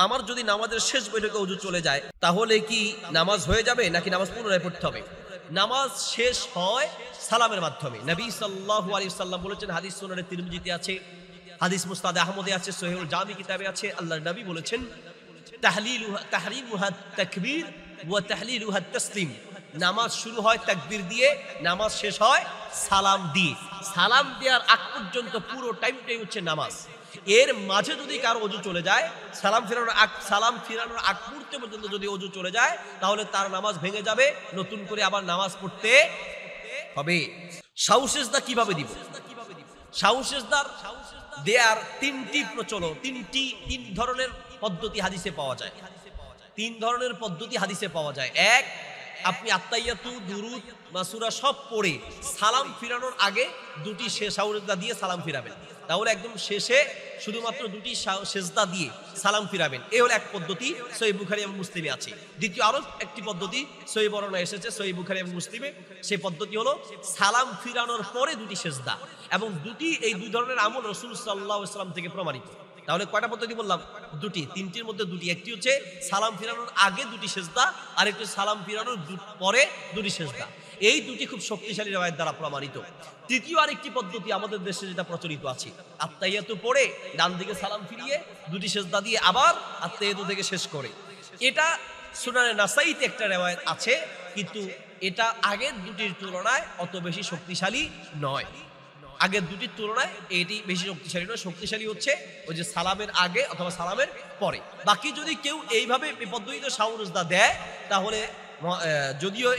আমার যদি নামাজের শেষ বৈঠকে ওযু চলে যায় তাহলে কি নামাজ হয়ে যাবে নাকি নামাজ পুনরায় পড়তে হবে? নামাজ শেষ হয় সালামের মাধ্যমে। নবী সাল্লাল্লাহু আলাইহি ওয়াসাল্লাম বলেছেন, হাদিস সুনানে তিরমিজিতে আছে, হাদিস মুসনাদ আহমদে আছে, সহিহুল জামি কিতাবে আছে, আল্লাহর নবী বলেছেন তাহরিমুহা তাকবীর ওয়া তাহলিলুহা তাসলিম। নামাজ শুরু হয় তাকবীর দিয়ে, নামাজ শেষ হয় সালাম দিয়ে। সালাম দেওয়ার আগ পর্যন্ত পুরো টাইমটাই হচ্ছে নামাজ। এর মাঝে যদি কারো ওযু চলে যায়, সালাম ফিরানোর আগ মুহূর্ত পর্যন্ত যদি ওযু চলে যায়, তাহলে তার নামাজ ভেঙে যাবে, নতুন করে আবার নামাজ পড়তে হবে। সাহু সিজদা কিভাবে দিব? সাহু সিজদার দেয়ার তিন ধরনের পদ্ধতি হাদিসে পাওয়া যায়। তিন ধরনের পদ্ধতি হাদিসে পাওয়া যায়। এক, আপনি আত্তাহিয়াতু, দুরুদ, মাসুরা সব পড়ে সালাম ফিরানোর আগে দুটি সাহু সিজদা দিয়ে সালাম ফিরাবেন। তাহলে একদম শেষে শুধুমাত্র দুটি সিজদা দিয়ে সালাম ফিরাবেন। এই হলো এক পদ্ধতি, সহিহ বুখারী এবং মুসলিমে আছে। দ্বিতীয় আরো একটি পদ্ধতি সহিহ বর্ণনা এসেছে সহিহ বুখারী এবং মুসলিমে, সেই পদ্ধতি হলো সালাম ফিরানোর পরে দুটি সিজদা, এবং এই দুই ধরনের আমল রাসূল সাল্লাল্লাহু আলাইহি ওয়াসাল্লাম থেকে প্রমাণিত। তাহলে কয়টা পদ্ধতি বললাম? দুটি। তিনটির মধ্যে দুটি। একটি হচ্ছে সালাম ফিরানোর আগে দুটি সিজদা, আর একটি সালাম ফিরানোর পরে দুটি সিজদা। এই দুটি খুব শক্তিশালী রওয়ায়াত দ্বারা প্রমাণিত। তৃতীয় আরেকটি পদ্ধতি আমাদের দেশে যেটা প্রচলিত আছে, আত্তাহিয়াতু পড়ে ডান দিকে সালাম ফিরিয়ে দুটি সিজদা দিয়ে আবার আত্তাহিয়াতু থেকে শেষ করে। এটা সুনানে নাসাইতে একটা রওয়ায়াত আছে, কিন্তু এটা আগের দুটির তুলনায় অত বেশি শক্তিশালী নয়। আগের দুটির তুলনায় এটি বেশি শক্তিশালী নয়। শক্তিশালী হচ্ছে ওই যে সালামের আগে অথবা সালামের পরে। বাকি যদি কেউ এইভাবে পদ্ধতিতে সাহু সিজদা দেয়, তাহলে যদিও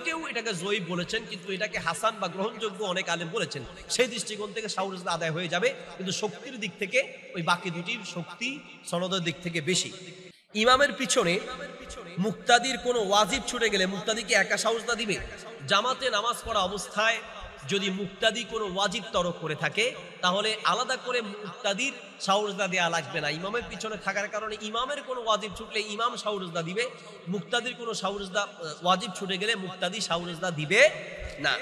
কেউ এটাকে জয়ীফ বলেছেন, কিন্তু এটাকে হাসান বা গ্রহণযোগ্য অনেক আলেম বলেছেন। সেই দৃষ্টিকোণ থেকে সাহু সিজদা আদায় হয়ে যাবে, কিন্তু শক্তির দিক থেকে ওই বাকি দুটির শক্তি সনদের দিক থেকে বেশি। ইমামের পিছনে মুক্তাদির কোনো ওয়াজিব ছুটে গেলে মুক্তাদি কি একা সাহু সিজদা দিবে? জামাতে নামাজ পড়া অবস্থায় যদি মুক্তাদি কোনো ওয়াজিব তরক করে থাকে, তাহলে আলাদা করে মুক্তাদির সাহু সিজদা দেওয়া লাগবে না। ইমামের পিছনে থাকার কারণে ইমামের কোনো ওয়াজিব ছুটলে ইমাম সাহু সিজদা দিবে, মুক্তাদির কোনো ওয়াজিব ছুটে গেলে মুক্তাদি সাহু সিজদা দিবে না।